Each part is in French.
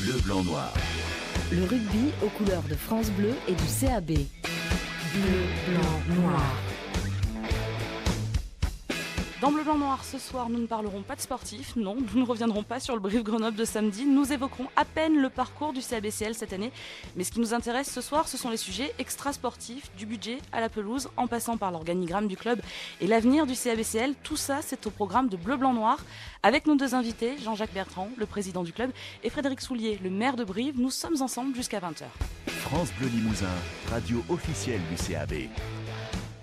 Bleu, blanc, noir. Le rugby aux couleurs de France Bleu et du CAB. Bleu, blanc, noir. Dans Bleu Blanc Noir, ce soir, nous ne parlerons pas de sportifs, non, nous ne reviendrons pas sur le Brive Grenoble de samedi, nous évoquerons à peine le parcours du CABCL cette année, mais ce qui nous intéresse ce soir, ce sont les sujets extra-sportifs, du budget à la pelouse, en passant par l'organigramme du club et l'avenir du CABCL, tout ça c'est au programme de Bleu Blanc Noir, avec nos deux invités, Jean-Jacques Bertrand, le président du club, et Frédéric Soulier, le maire de Brive, nous sommes ensemble jusqu'à 20h. France Bleu Limousin, radio officielle du CAB.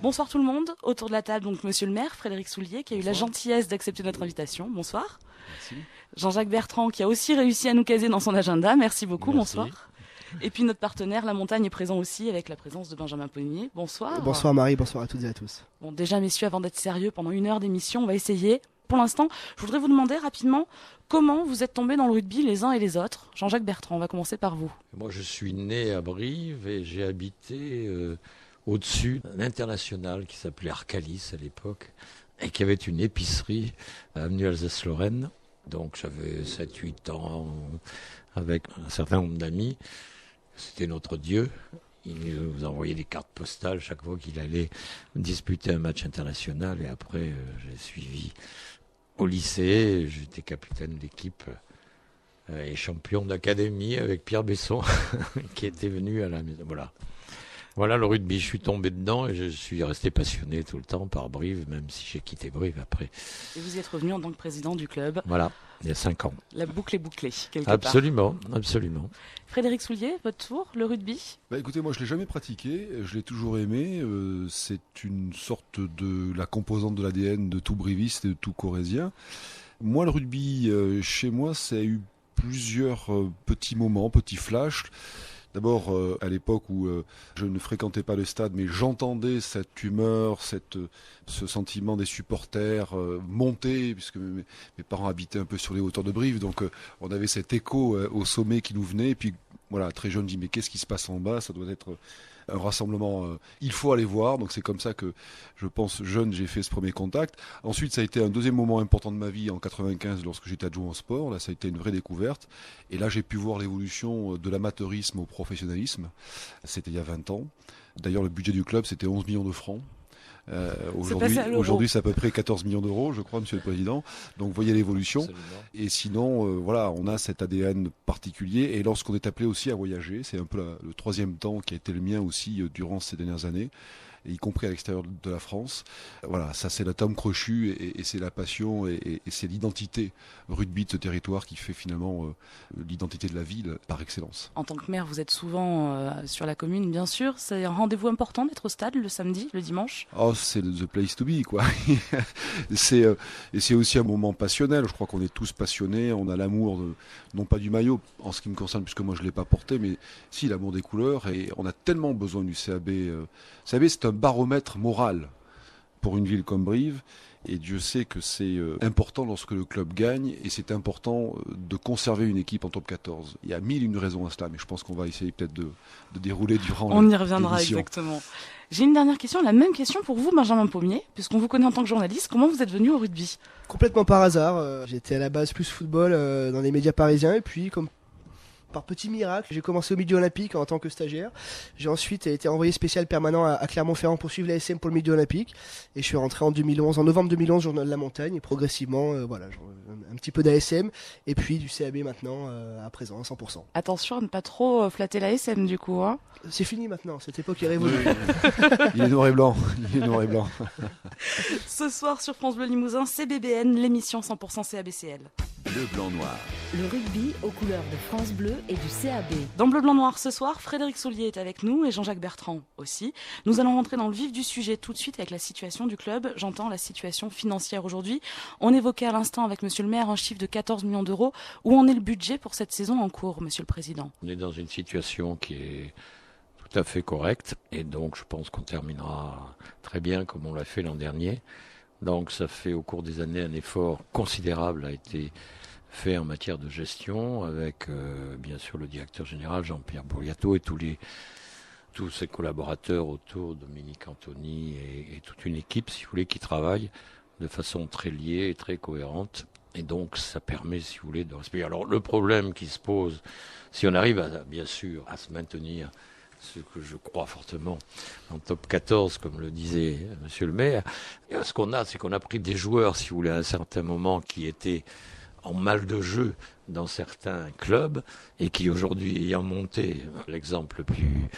Bonsoir tout le monde, autour de la table donc monsieur le maire Frédéric Soulier qui a eu la gentillesse d'accepter notre invitation, bonsoir. Merci. Jean-Jacques Bertrand qui a aussi réussi à nous caser dans son agenda, merci beaucoup, Merci. bonsoir. Et puis notre partenaire La Montagne est présent aussi avec la présence de Benjamin Pommier, bonsoir. Bonsoir Marie, bonsoir à toutes et à tous. Bon déjà messieurs, avant d'être sérieux, pendant 1 heure d'émission, on va essayer. Pour l'instant, je voudrais vous demander rapidement comment vous êtes tombés dans le rugby les uns et les autres. Jean-Jacques Bertrand, on va commencer par vous. Moi, je suis né à Brive et j'ai habité au-dessus d'un international qui s'appelait Arcalis à l'époque et qui avait une épicerie à avenue Alsace-Lorraine. Donc j'avais 7-8 ans avec un certain nombre d'amis. C'était notre Dieu. Il nous envoyait des cartes postales chaque fois qu'il allait disputer un match international. Et après, j'ai suivi au lycée. J'étais capitaine d'équipe et champion d'académie avec Pierre Besson qui était venu à la maison. Voilà le rugby, je suis tombé dedans et je suis resté passionné tout le temps par Brive, même si j'ai quitté Brive après. Et vous y êtes revenu en tant que président du club. Voilà, il y a 5 ans. La boucle est bouclée, quelque Absolument. part. Frédéric Soulier, votre tour, le rugby. Écoutez, moi je l'ai jamais pratiqué, je l'ai toujours aimé. C'est une sorte de la composante de l'ADN de tout briviste et de tout corrézien. Moi, le rugby, chez moi, ça a eu plusieurs petits moments, petits flashs. D'abord, à l'époque où je ne fréquentais pas le stade, mais j'entendais cette humeur, ce sentiment des supporters monter, puisque mes parents habitaient un peu sur les hauteurs de Brive, donc on avait cet écho au sommet qui nous venait. Et puis voilà, très jeune, je dis mais qu'est-ce qui se passe en bas? Ça doit être un rassemblement, il faut aller voir. Donc c'est comme ça que, je pense, jeune, j'ai fait ce premier contact. Ensuite, ça a été un deuxième moment important de ma vie en 95 lorsque j'étais adjoint au sport. Là, ça a été une vraie découverte. Et là, j'ai pu voir l'évolution de l'amateurisme au professionnalisme. C'était il y a 20 ans. D'ailleurs, le budget du club, c'était 11 millions de francs. Aujourd'hui, c'est à peu près 14 millions d'euros, je crois, Monsieur le Président. Donc, vous voyez l'évolution. Absolument. Et sinon, voilà, on a cet ADN particulier. Et lorsqu'on est appelé aussi à voyager, c'est un peu le troisième temps qui a été le mien aussi durant ces dernières années, y compris à l'extérieur de la France. Voilà, ça c'est l'atome crochu et c'est la passion et c'est l'identité rugby de ce territoire qui fait finalement l'identité de la ville par excellence. En tant que maire, vous êtes souvent sur la commune, bien sûr. C'est un rendez-vous important d'être au stade le samedi, le dimanche. Oh, c'est the place to be, quoi. Et c'est aussi un moment passionnel. Je crois qu'on est tous passionnés. On a l'amour, non pas du maillot, en ce qui me concerne, puisque moi je ne l'ai pas porté, mais si, l'amour des couleurs. Et on a tellement besoin du CAB. CAB, c'est un baromètre moral pour une ville comme Brive. Et Dieu sait que c'est important lorsque le club gagne, et c'est important de conserver une équipe en top 14. Il y a 1001 raisons à cela, mais je pense qu'on va essayer peut-être de dérouler durant On y reviendra l'émission. exactement. J'ai une dernière question, la même question pour vous, Benjamin Pommier, puisqu'on vous connaît en tant que journaliste. Comment vous êtes venu au rugby? Complètement par hasard, j'étais à la base plus football dans les médias parisiens et puis comme par petit miracle, j'ai commencé au Midi Olympique en tant que stagiaire. J'ai ensuite été envoyé spécial permanent à Clermont-Ferrand pour suivre l'ASM pour le Midi Olympique. Et je suis rentré en novembre 2011, journal de la montagne. Et progressivement, un petit peu d'ASM. Et puis du CAB maintenant, à présent, à 100%. Attention à ne pas trop flatter la SM du coup. Hein. C'est fini maintenant, cette époque est révolue. Il est noir et blanc. Ce soir sur France Bleu Limousin, CBBN, l'émission 100% CABCL. Bleu, blanc, noir. Le rugby aux couleurs de France Bleu et du CAB. Dans Bleu Blanc Noir ce soir, Frédéric Soulier est avec nous et Jean-Jacques Bertrand aussi. Nous allons rentrer dans le vif du sujet tout de suite avec la situation du club. J'entends la situation financière aujourd'hui. On évoquait à l'instant avec monsieur le maire un chiffre de 14 millions d'euros. Où en est le budget pour cette saison en cours, monsieur le président? On est dans une situation qui est tout à fait correcte et donc je pense qu'on terminera très bien comme on l'a fait l'an dernier. Donc ça fait au cours des années un effort considérable a été fait en matière de gestion avec bien sûr le directeur général Jean-Pierre Bourliato et tous ses collaborateurs autour, Dominique Anthony et toute une équipe, si vous voulez, qui travaille de façon très liée et très cohérente. Et donc, ça permet, si vous voulez, de respirer. Alors, le problème qui se pose, si on arrive, bien sûr, à se maintenir, ce que je crois fortement, en top 14, comme le disait monsieur le maire, ce qu'on a, c'est qu'on a pris des joueurs, si vous voulez, à un certain moment, qui étaient en mal de jeu dans certains clubs, et qui, aujourd'hui, ayant monté, l'exemple le plus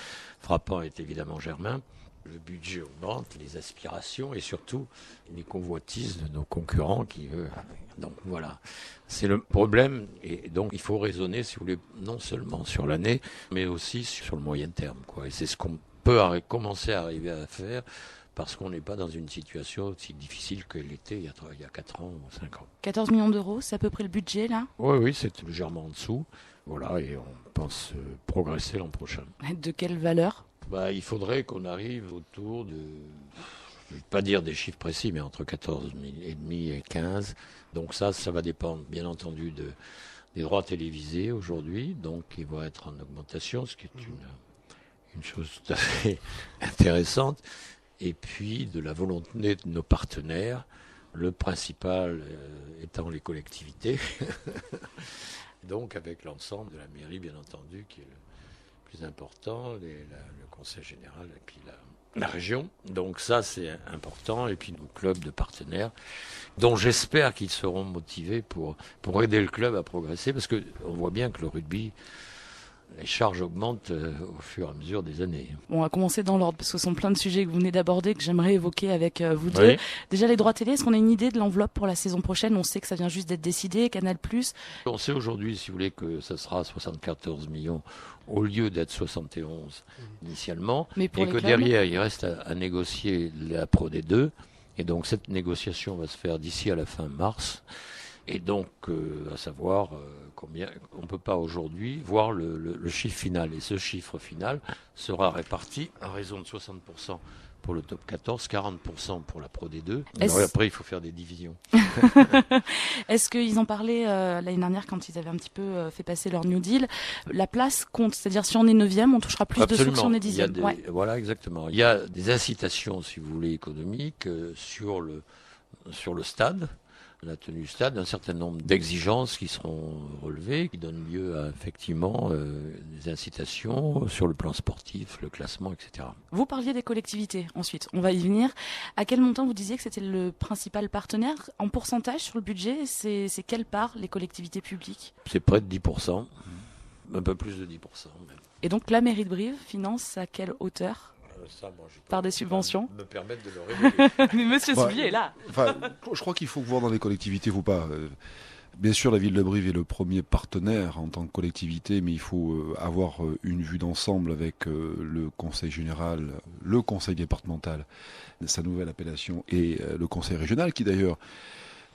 frappant est évidemment Germain, le budget augmente, les aspirations et surtout les convoitises de nos concurrents qui veulent. Donc voilà, c'est le problème. Et donc il faut raisonner, si vous voulez, non seulement sur l'année, mais aussi sur le moyen terme, quoi. Et c'est ce qu'on peut commencer à arriver à faire parce qu'on n'est pas dans une situation aussi difficile qu'elle l'était il y a 4 ans ou 5 ans. 14 millions d'euros, c'est à peu près le budget là? Oui, c'est légèrement en dessous. Voilà, et on pense progresser l'an prochain. De quelle valeur? Il faudrait qu'on arrive autour de, je ne vais pas dire des chiffres précis, mais entre 14 et demi et 15. Donc ça va dépendre, bien entendu, des droits télévisés aujourd'hui, donc ils vont être en augmentation, ce qui est une chose tout à fait intéressante. Et puis de la volonté de nos partenaires, le principal étant les collectivités, donc avec l'ensemble de la mairie, bien entendu, qui est le plus important, le conseil général et puis la région. Donc ça, c'est important. Et puis nos clubs de partenaires, dont j'espère qu'ils seront motivés pour aider le club à progresser, parce qu'on voit bien que le rugby, les charges augmentent au fur et à mesure des années. Bon, on va commencer dans l'ordre, parce que ce sont plein de sujets que vous venez d'aborder, que j'aimerais évoquer avec vous deux. Oui. Déjà, les droits télé, est-ce qu'on a une idée de l'enveloppe pour la saison prochaine? On sait que ça vient juste d'être décidé, Canal+. On sait aujourd'hui, si vous voulez, que ça sera 74 millions au lieu d'être 71 initialement, Mais pour et les que clubs, derrière, il reste à négocier la Pro D2. Et donc cette négociation va se faire d'ici à la fin mars. Et donc, à savoir combien, on ne peut pas aujourd'hui voir le chiffre final. Et ce chiffre final sera réparti à raison de 60% pour le top 14, 40% pour la Pro D2. Alors après, il faut faire des divisions. Est-ce qu'ils en parlaient l'année dernière quand ils avaient un petit peu fait passer leur New Deal? La place compte, c'est-à-dire si on est 9e, on touchera plus Absolument. de sous si on est 10e. Voilà, exactement. Il y a des incitations, si vous voulez, économiques sur le stade, la tenue du stade, un certain nombre d'exigences qui seront relevées, qui donnent lieu à effectivement des incitations sur le plan sportif, le classement, etc. Vous parliez des collectivités, ensuite, on va y venir. À quel montant vous disiez que c'était le principal partenaire? En pourcentage sur le budget, c'est quelle part, les collectivités publiques? C'est près de 10%, un peu plus de 10% même. Et donc la mairie de Brive finance à quelle hauteur? Ça, moi, je peux Par des subventions? me permettre de le révéler. Mais monsieur Soulier est là. Enfin, je crois qu'il faut voir dans les collectivités, faut pas. Bien sûr, la ville de Brive est le premier partenaire en tant que collectivité, mais il faut avoir une vue d'ensemble avec le conseil général, le conseil départemental, sa nouvelle appellation, et le conseil régional, qui d'ailleurs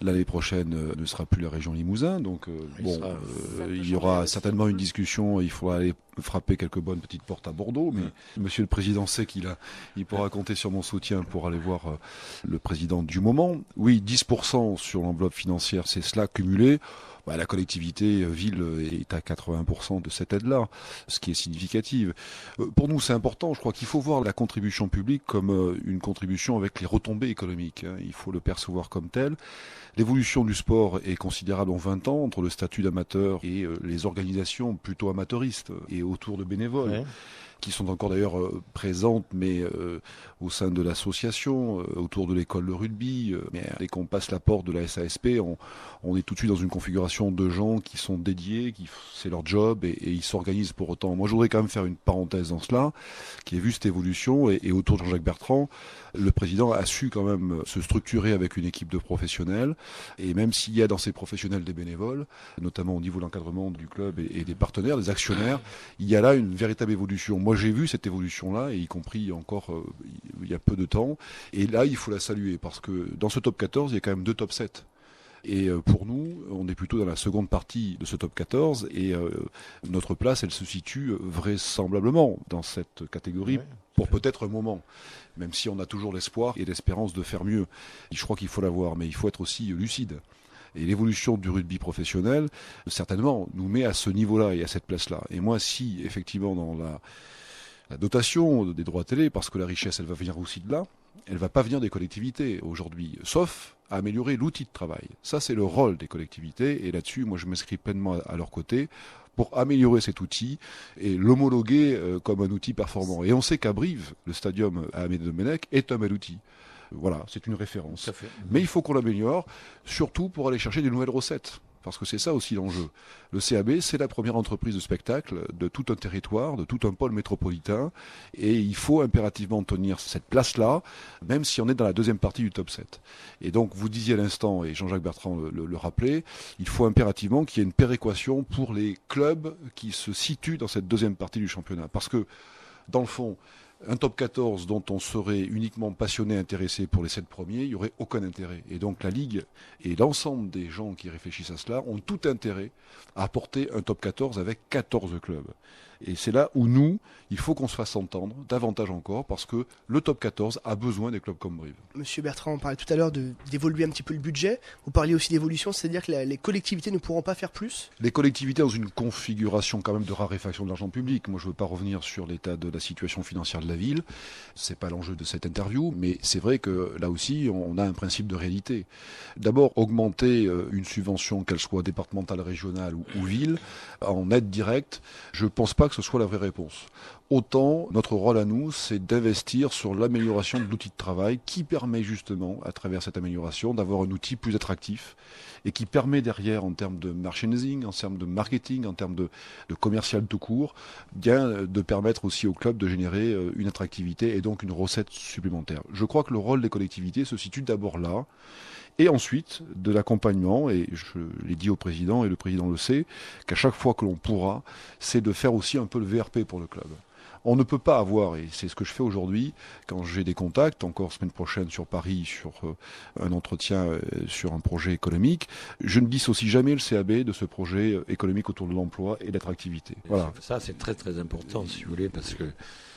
l'année prochaine ne sera plus la région Limousin. Donc il y aura certainement une discussion. Il faudra aller frapper quelques bonnes petites portes à Bordeaux. Mais Monsieur le Président sait il pourra compter sur mon soutien pour aller voir le président du moment. Oui, 10% sur l'enveloppe financière, c'est cela cumulé. La collectivité ville est à 80% de cette aide-là, ce qui est significatif. Pour nous, c'est important. Je crois qu'il faut voir la contribution publique comme une contribution avec les retombées économiques. Il faut le percevoir comme tel. L'évolution du sport est considérable en 20 ans entre le statut d'amateur et les organisations plutôt amateuristes et autour de bénévoles. Ouais. Qui sont encore d'ailleurs présentes, mais au sein de l'association, autour de l'école de rugby. Mais dès qu'on passe la porte de la SASP, on est tout de suite dans une configuration de gens qui sont dédiés, c'est leur job, et ils s'organisent pour autant. Moi, je voudrais quand même faire une parenthèse dans cela, qui a vu cette évolution, et autour de Jean-Jacques Bertrand, le président a su quand même se structurer avec une équipe de professionnels, et même s'il y a dans ces professionnels des bénévoles, notamment au niveau de l'encadrement du club et des partenaires, des actionnaires, il y a là une véritable évolution. Moi, j'ai vu cette évolution-là, et y compris encore il y a peu de temps. Et là, il faut la saluer, parce que dans ce top 14, il y a quand même 2 top 7. Et pour nous, on est plutôt dans la seconde partie de ce top 14, et notre place, elle se situe vraisemblablement dans cette catégorie, pour peut-être un moment, même si on a toujours l'espoir et l'espérance de faire mieux. Je crois qu'il faut l'avoir, mais il faut être aussi lucide. Et l'évolution du rugby professionnel, certainement, nous met à ce niveau-là et à cette place-là. Et moi, si, effectivement, dans la dotation des droits télé, parce que la richesse, elle va venir aussi de là, elle ne va pas venir des collectivités aujourd'hui, sauf à améliorer l'outil de travail. Ça, c'est le rôle des collectivités, et là-dessus, moi, je m'inscris pleinement à leur côté pour améliorer cet outil et l'homologuer comme un outil performant. Et on sait qu'à Brive, le stadium à Amédée-Domenech est un bel outil. Voilà, c'est une référence. Mais il faut qu'on l'améliore, surtout pour aller chercher des nouvelles recettes. Parce que c'est ça aussi l'enjeu. Le CAB, c'est la première entreprise de spectacle de tout un territoire, de tout un pôle métropolitain. Et il faut impérativement tenir cette place-là, même si on est dans la deuxième partie du top 7. Et donc, vous disiez à l'instant, et Jean-Jacques Bertrand le rappelait, il faut impérativement qu'il y ait une péréquation pour les clubs qui se situent dans cette deuxième partie du championnat. Parce que, dans le fond, un top 14 dont on serait uniquement passionné, intéressé pour les 7 premiers, il n'y aurait aucun intérêt. Et donc la Ligue et l'ensemble des gens qui réfléchissent à cela ont tout intérêt à apporter un top 14 avec 14 clubs. Et c'est là où nous, il faut qu'on se fasse entendre davantage encore, parce que le top 14 a besoin des clubs comme Brive. Monsieur Bertrand, on parlait tout à l'heure d'évoluer un petit peu le budget. Vous parliez aussi d'évolution, c'est-à-dire que les collectivités ne pourront pas faire plus? Les collectivités dans une configuration quand même de raréfaction de l'argent public. Moi, je ne veux pas revenir sur l'état de la situation financière de la ville. C'est pas l'enjeu de cette interview, mais c'est vrai que là aussi, on a un principe de réalité. D'abord, augmenter une subvention, qu'elle soit départementale, régionale ou ville, en aide directe, je ne pense pas que ce soit la vraie réponse. Autant, notre rôle à nous, c'est d'investir sur l'amélioration de l'outil de travail qui permet justement, à travers cette amélioration, d'avoir un outil plus attractif et qui permet derrière, en termes de merchandising, en termes de marketing, en termes de commercial tout court, bien de permettre aussi au club de générer une attractivité et donc une recette supplémentaire. Je crois que le rôle des collectivités se situe d'abord là. Et ensuite, de l'accompagnement, et je l'ai dit au président, et le président le sait, qu'à chaque fois que l'on pourra, c'est de faire aussi un peu le VRP pour le club. On ne peut pas avoir, et c'est ce que je fais aujourd'hui, quand j'ai des contacts, encore semaine prochaine sur Paris, sur un entretien sur un projet économique, je ne dissocie jamais le CAB de ce projet économique autour de l'emploi et de l'attractivité. Voilà. Ça, c'est très très important, si vous voulez, parce que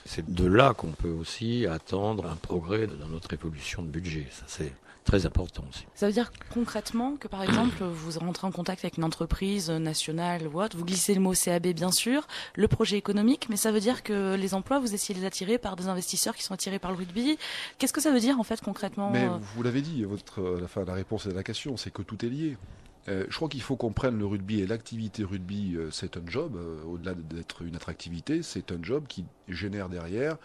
c'est de là qu'on peut aussi attendre un progrès dans notre évolution de budget. Ça, c'est très important aussi. Ça veut dire concrètement que par exemple vous rentrez en contact avec une entreprise nationale ou autre, vous glissez le mot CAB bien sûr, le projet économique, mais ça veut dire que les emplois vous essayez de les attirer par des investisseurs qui sont attirés par le rugby. Qu'est-ce que ça veut dire en fait concrètement? Mais vous l'avez dit, la réponse à la question, c'est que tout est lié. Je crois qu'il faut qu'on prenne le rugby et l'activité rugby, c'est un job, au-delà d'être une attractivité, c'est un job qui génère derrière,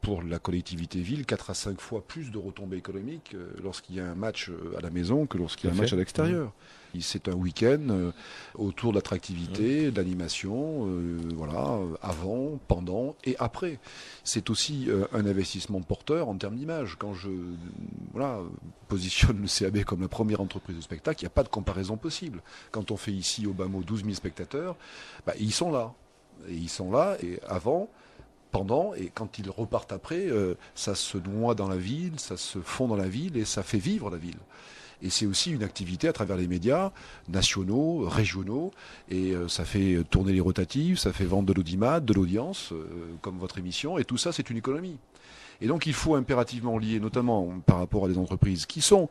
pour la collectivité ville, 4 à 5 fois plus de retombées économiques lorsqu'il y a un match à la maison que lorsqu'il y a un match à l'extérieur. C'est un week-end autour de l'attractivité, de l'animation, voilà, avant, pendant et après. C'est aussi un investissement porteur en termes d'image. Quand je positionne le CAB comme la première entreprise de spectacle, il n'y a pas de comparaison possible. Quand on fait ici au Bas-Mont 12 000 spectateurs, ils sont là. Et ils sont là, et avant, pendant, et quand ils repartent après, ça se noie dans la ville, ça se fond dans la ville, et ça fait vivre la ville. Et c'est aussi une activité à travers les médias nationaux, régionaux, et ça fait tourner les rotatives, ça fait vendre de l'audimat, de l'audience, comme votre émission, et tout ça, c'est une économie. Et donc il faut impérativement lier, notamment par rapport à des entreprises qui sont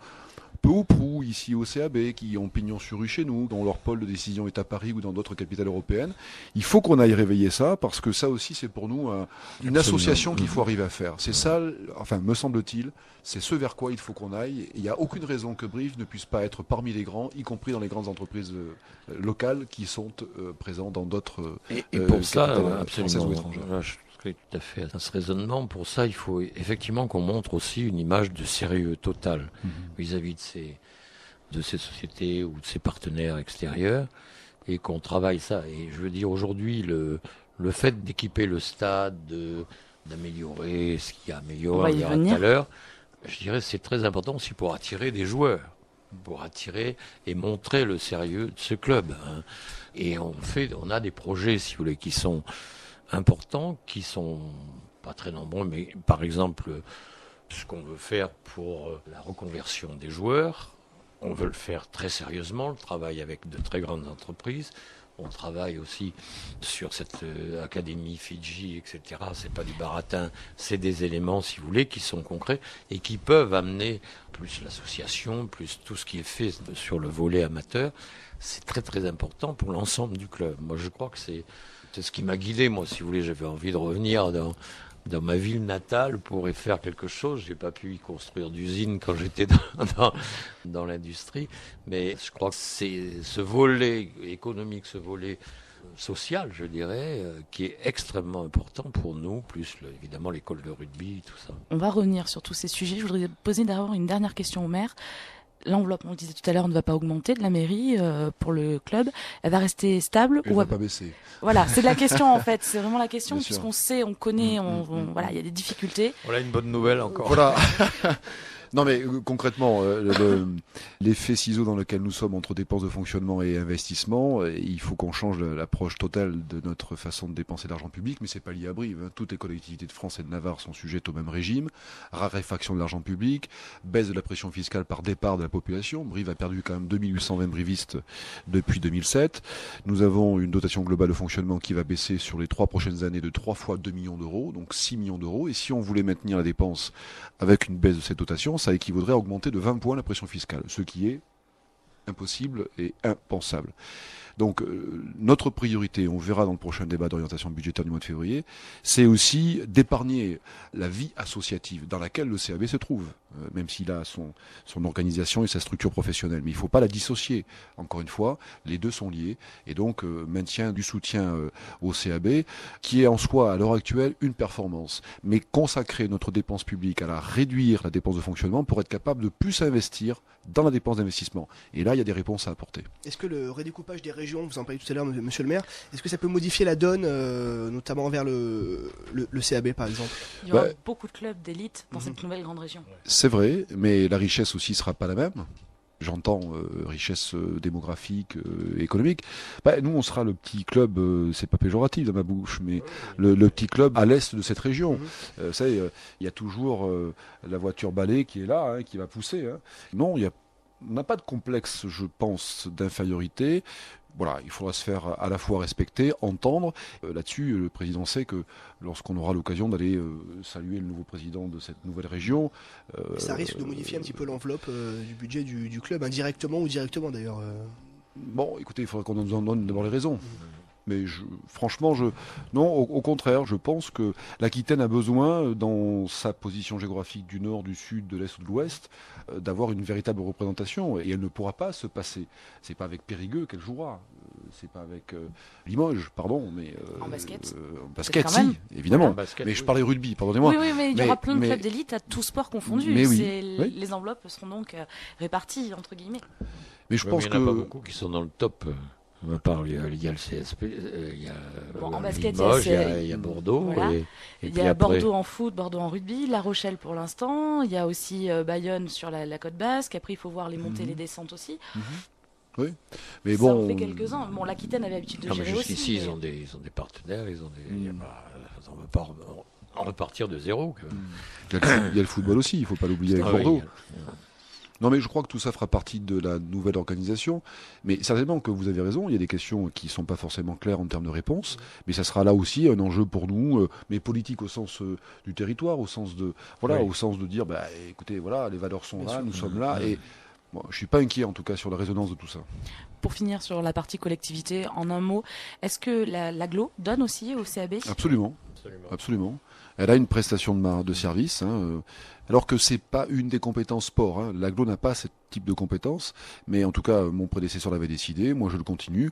peu ou prou ici au CAB, qui ont pignon sur rue chez nous, dont leur pôle de décision est à Paris ou dans d'autres capitales européennes. Il faut qu'on aille réveiller ça, parce que ça aussi c'est pour nous une association qu'il faut arriver à faire. C'est ça, enfin me semble-t-il, c'est ce vers quoi il faut qu'on aille. Il n'y a aucune raison que Brive ne puisse pas être parmi les grands, y compris dans les grandes entreprises locales qui sont présentes dans d'autres et pour ça, françaises ou étrangères. Là, je souscris tout à fait à ce raisonnement. Pour ça, il faut effectivement qu'on montre aussi une image de sérieux total vis-à-vis de ces sociétés ou de ces partenaires extérieurs, et qu'on travaille ça. Et je veux dire, aujourd'hui, le fait d'équiper le stade, d'améliorer ce qu'il y a amélioré tout à l'heure, je dirais c'est très important aussi pour attirer des joueurs, pour attirer et montrer le sérieux de ce club. Et on a des projets, si vous voulez, qui sont importants, qui sont pas très nombreux, mais par exemple, ce qu'on veut faire pour la reconversion des joueurs, on veut le faire très sérieusement, le travail avec de très grandes entreprises. On travaille aussi sur cette académie Fidji, etc. C'est pas du baratin, c'est des éléments, si vous voulez, qui sont concrets et qui peuvent amener plus l'association, plus tout ce qui est fait sur le volet amateur. C'est très très important pour l'ensemble du club. Moi, je crois que c'est ce qui m'a guidé. Moi, si vous voulez, j'avais envie de revenir dans ma ville natale pourrait faire quelque chose. J'ai pas pu y construire d'usine quand j'étais dans l'industrie, mais je crois que c'est ce volet économique, ce volet social, je dirais, qui est extrêmement important pour nous, plus évidemment l'école de rugby, tout ça. On va revenir sur tous ces sujets. Je voudrais poser d'abord une dernière question au maire. L'enveloppe, on le disait tout à l'heure, ne va pas augmenter de la mairie pour le club. Elle va rester stable Elle ne va pas baisser. Voilà, c'est la question en fait. C'est vraiment la question, Bien sûr. puisqu'on sait, on connaît, voilà, il y a des difficultés. Voilà une bonne nouvelle encore. Voilà. Non mais concrètement, l'effet ciseau dans lequel nous sommes entre dépenses de fonctionnement et investissement, il faut qu'on change l'approche totale de notre façon de dépenser l'argent public, mais c'est pas lié à Brive. Hein. Toutes les collectivités de France et de Navarre sont sujettes au même régime, raréfaction de l'argent public, baisse de la pression fiscale par départ de la population. Brive a perdu quand même 2820 brivistes depuis 2007. Nous avons une dotation globale de fonctionnement qui va baisser sur les 3 prochaines années de 3 fois 2 millions d'euros, donc 6 millions d'euros. Et si on voulait maintenir la dépense avec une baisse de cette dotation, ça équivaudrait à augmenter de 20 points la pression fiscale, ce qui est impossible et impensable. Donc notre priorité, on verra dans le prochain débat d'orientation budgétaire du mois de février, c'est aussi d'épargner la vie associative dans laquelle le CAB se trouve, même s'il a son organisation et sa structure professionnelle. Mais il ne faut pas la dissocier. Encore une fois, les deux sont liés. Et donc maintien du soutien au CAB, qui est en soi à l'heure actuelle une performance. Mais consacrer notre dépense publique à réduire la dépense de fonctionnement pour être capable de plus investir dans la dépense d'investissement. Et là, il y a des réponses à apporter. Est-ce que le redécoupage des régions, vous en parliez tout à l'heure, monsieur le maire, est-ce que ça peut modifier la donne, notamment envers le CAB par exemple? Il y aura beaucoup de clubs d'élite dans cette nouvelle grande région. C'est vrai, mais la richesse aussi sera pas la même. J'entends richesse démographique, économique. Nous, on sera le petit club, c'est pas péjoratif dans ma bouche, mais le petit club à l'est de cette région. Vous savez, il y a toujours la voiture balai qui est là, hein, qui va pousser. Hein. Non, on n'a pas de complexe, je pense, d'infériorité. Voilà, il faudra se faire à la fois respecter, entendre. Là-dessus, le président sait que lorsqu'on aura l'occasion d'aller saluer le nouveau président de cette nouvelle région... ça risque de modifier un petit peu l'enveloppe du budget du club, indirectement ou directement d'ailleurs. Bon, écoutez, il faudra qu'on nous en donne d'abord les raisons. Mais franchement, non, au contraire, je pense que l'Aquitaine a besoin, dans sa position géographique du nord, du sud, de l'est ou de l'ouest, d'avoir une véritable représentation. Et elle ne pourra pas se passer. C'est pas avec Périgueux qu'elle jouera. C'est pas avec Limoges, pardon, mais en basket. En basket, si, évidemment. Basket, mais je parlais rugby, pardonnez-moi. Oui, mais il y aura plein de clubs d'élite à tous sports confondus. Mais oui, les enveloppes seront donc réparties entre guillemets. Mais je pense il n'y en a pas beaucoup qui sont dans le top. À part, il y a le CSP, il y a en basket, Limoges, il y a Bordeaux. Voilà. Et il y a Bordeaux en foot, Bordeaux en rugby, La Rochelle pour l'instant. Il y a aussi Bayonne sur la côte basque. Après, il faut voir les montées et les descentes aussi. Oui, mais ça en fait quelques-uns. Bon, l'Aquitaine avait l'habitude de gérer aussi. Jusqu'ici, ils ont des partenaires, on ne va pas en repartir de zéro. Il y a le football aussi, il ne faut pas l'oublier avec Bordeaux. Non, mais je crois que tout ça fera partie de la nouvelle organisation. Mais certainement que vous avez raison, il y a des questions qui ne sont pas forcément claires en termes de réponse. Mais ça sera là aussi un enjeu pour nous, mais politique au sens du territoire, au sens de au sens de dire, écoutez, voilà, les valeurs sont là, nous sommes là. Et bon, je ne suis pas inquiet en tout cas sur la résonance de tout ça. Pour finir sur la partie collectivité, en un mot, est-ce que l'AGLO donne aussi au CAB ? Absolument. Elle a une prestation de service, alors que c'est pas une des compétences sport. L'AGLO n'a pas ce type de compétences, mais en tout cas, mon prédécesseur l'avait décidé, moi je le continue,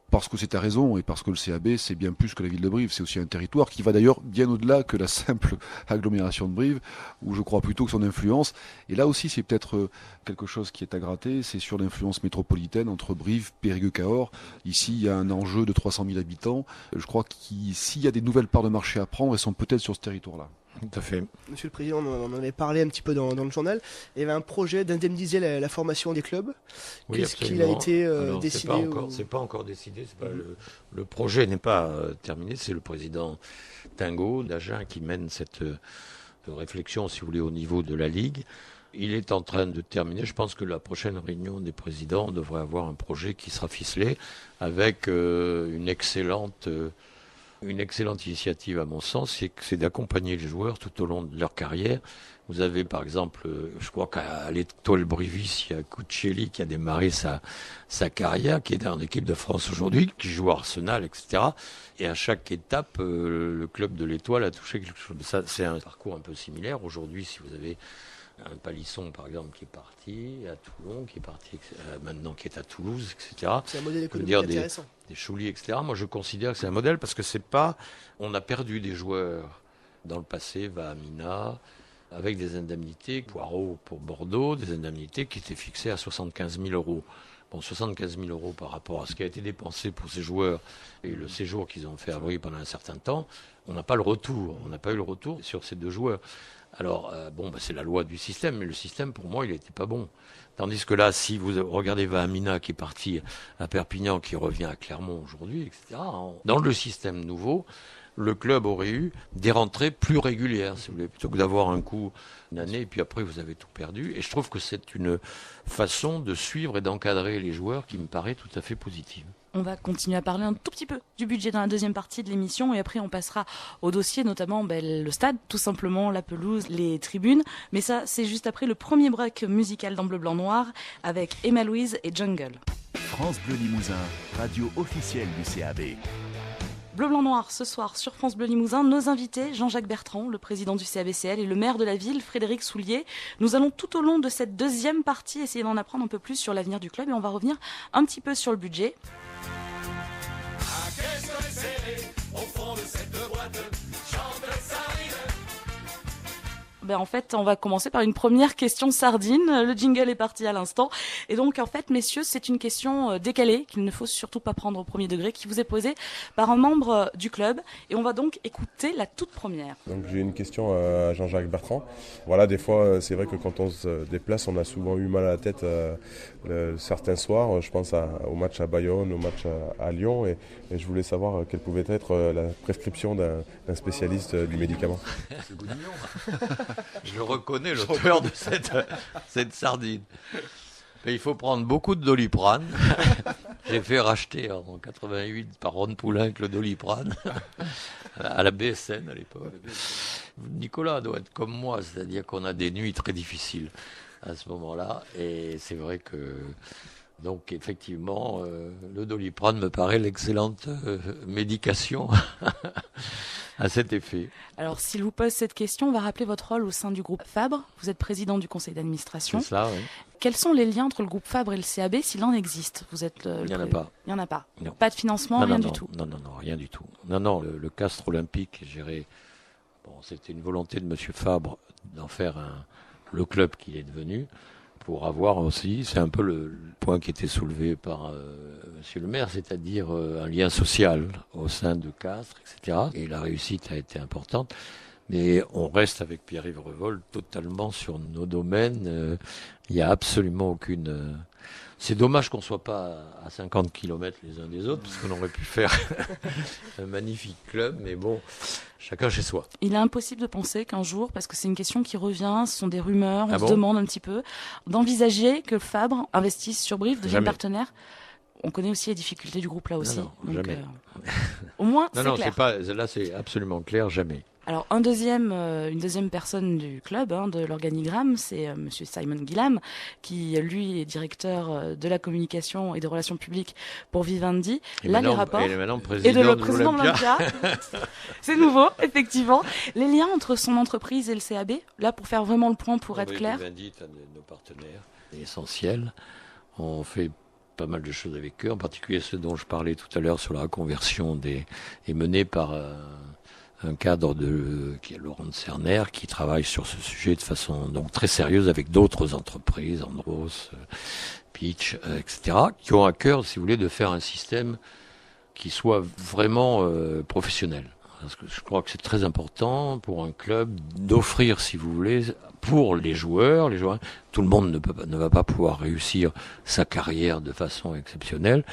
parce que c'est à raison et parce que le CAB, c'est bien plus que la ville de Brive, c'est aussi un territoire qui va d'ailleurs bien au-delà que la simple agglomération de Brive, où je crois plutôt que son influence. Et là aussi, c'est peut-être quelque chose qui est à gratter, c'est sur l'influence métropolitaine entre Brive, Périgueux, Cahors. Ici, il y a un enjeu de 300 000 habitants. Je crois que s'il y a des nouvelles parts de marché à prendre, elles sont peut-être sur ce territoire-là. Tout à fait. Monsieur le Président, on en avait parlé un petit peu dans le journal. Il y avait un projet d'indemniser la formation des clubs. Oui, Qu'est-ce qu'il a été décidé C'est pas encore décidé. C'est pas le projet n'est pas terminé. C'est le président Tingot d'Agen qui mène cette réflexion, si vous voulez, au niveau de la Ligue. Il est en train de terminer. Je pense que la prochaine réunion des présidents devrait avoir un projet qui sera ficelé avec une excellente Une excellente initiative à mon sens, c'est d'accompagner les joueurs tout au long de leur carrière. Vous avez par exemple, je crois qu'à l'Étoile Brivis, il y a Cuccelli qui a démarré sa carrière, qui est en équipe de France aujourd'hui, qui joue à Arsenal, etc. Et à chaque étape, le club de l'Étoile a touché quelque chose. Ça, c'est un parcours un peu similaire. Aujourd'hui, si vous avez un Palisson, par exemple, qui est parti à Toulon, qui est parti maintenant, qui est à Toulouse, etc. C'est un modèle économique dire intéressant. Des Chouli, etc. Moi, je considère que c'est un modèle parce que c'est pas... On a perdu des joueurs dans le passé, Vahamina, avec des indemnités, Poirot pour Bordeaux, des indemnités qui étaient fixées à 75 000 euros. Bon, 75 000 euros par rapport à ce qui a été dépensé pour ces joueurs et le séjour qu'ils ont fait à Brive pendant un certain temps, on n'a pas le retour. On n'a pas eu le retour sur ces 2 joueurs. Alors, c'est la loi du système, mais le système, pour moi, il n'était pas bon. Tandis que là, si vous regardez Vahamina qui est parti à Perpignan, qui revient à Clermont aujourd'hui, etc., dans le système nouveau, le club aurait eu des rentrées plus régulières, si vous voulez, plutôt que d'avoir un coup une année et puis après vous avez tout perdu. Et je trouve que c'est une façon de suivre et d'encadrer les joueurs qui me paraît tout à fait positive. On va continuer à parler un tout petit peu du budget dans la deuxième partie de l'émission et après on passera au dossier, notamment le stade, tout simplement, la pelouse, les tribunes. Mais ça, c'est juste après le premier break musical dans Bleu, Blanc, Noir avec Emma Louise et Jungle. France Bleu Limousin, radio officielle du CAB. Bleu, Blanc, Noir, ce soir sur France Bleu Limousin, nos invités, Jean-Jacques Bertrand, le président du CABCL, et le maire de la ville, Frédéric Soulier. Nous allons tout au long de cette deuxième partie essayer d'en apprendre un peu plus sur l'avenir du club et on va revenir un petit peu sur le budget. En fait, on va commencer par une première question sardine. Le jingle est parti à l'instant. Et donc, en fait, messieurs, c'est une question décalée qu'il ne faut surtout pas prendre au premier degré, qui vous est posée par un membre du club. Et on va donc écouter la toute première. Donc, j'ai une question à Jean-Jacques Bertrand. Voilà, des fois, c'est vrai que quand on se déplace, on a souvent eu mal à la tête certains soirs. Je pense au match à Bayonne, au match à Lyon. Et je voulais savoir quelle pouvait être la prescription d'un spécialiste du médicament. C'est Goudillon. Je le reconnais, l'auteur de cette sardine. Mais il faut prendre beaucoup de Doliprane. J'ai fait racheter en 88 par Ron Poulenc le Doliprane à la BSN à l'époque. Nicolas doit être comme moi, c'est-à-dire qu'on a des nuits très difficiles à ce moment-là. Et c'est vrai que... Donc effectivement, le Doliprane me paraît l'excellente médication à cet effet. Alors s'il vous pose cette question, on va rappeler votre rôle au sein du groupe Fabre. Vous êtes président du conseil d'administration. C'est ça, oui. Quels sont les liens entre le groupe Fabre et le CAB s'il en existe? Vous êtes Il n'y en a pas. Il n'y en a pas. Non. Pas de financement, rien du tout. Non, rien du tout. Non, le Castre Olympique est géré. Bon, c'était une volonté de Monsieur Fabre d'en faire le club qu'il est devenu. Pour avoir aussi, c'est un peu le point qui était soulevé par Monsieur le maire, c'est-à-dire un lien social au sein de Castres, etc. Et la réussite a été importante. Mais on reste avec Pierre-Yves Revol totalement sur nos domaines. Il n'y a absolument aucune... C'est dommage qu'on ne soit pas à 50 km les uns des autres, parce qu'on aurait pu faire un magnifique club, mais bon, chacun chez soi. Il est impossible de penser qu'un jour, parce que c'est une question qui revient, ce sont des rumeurs, on se bon demande un petit peu, d'envisager que Fabre investisse sur Brive, devienne Jamais. partenaire. On connaît aussi les difficultés du groupe là aussi. Non, donc, jamais. Au moins, Non, c'est clair. Là c'est absolument clair, jamais. Alors une deuxième personne du club, de l'organigramme, c'est Monsieur Simon Guillam, qui lui est directeur de la communication et des relations publiques pour Vivendi. Là, les rapports et maintenant et de le président président de l'Olympia. C'est nouveau, effectivement. Les liens entre son entreprise et le CAB, là pour faire vraiment le point, pour être clair. Vivendi est un de nos partenaires essentiels. On fait pas mal de choses avec eux, en particulier ce dont je parlais tout à l'heure sur la reconversion est mené par un cadre qui est Laurent Cerner, qui travaille sur ce sujet de façon donc très sérieuse avec d'autres entreprises, Andros, Pitch, etc., qui ont à cœur, si vous voulez, de faire un système qui soit vraiment professionnel. Parce que je crois que c'est très important pour un club d'offrir, si vous voulez, pour les joueurs, tout le monde ne va pas pouvoir réussir sa carrière de façon exceptionnelle.